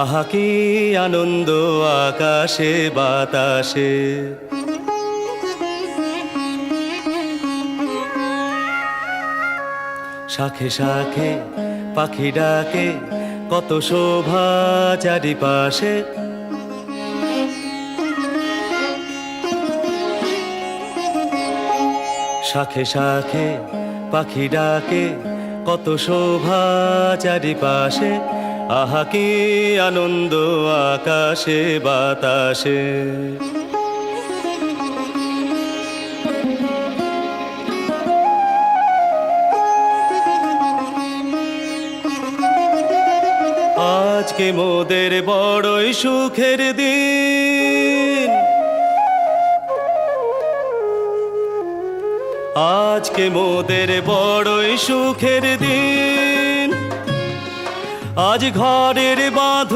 আহা কি আনন্দ আকাশে বাতাসে, শাখে শাখে পাখি ডাকে, কত শোভা চারিপাশে। শাখে শাখে পাখি ডাকে, কত শোভা চারিপাশে। আহা কি আনন্দ আকাশে বাতাসে। আজকে মোদের বড়ই সুখের দিন, আজকে মোদের বড়ই সুখের দিন। আজ ঘরের বাঁধন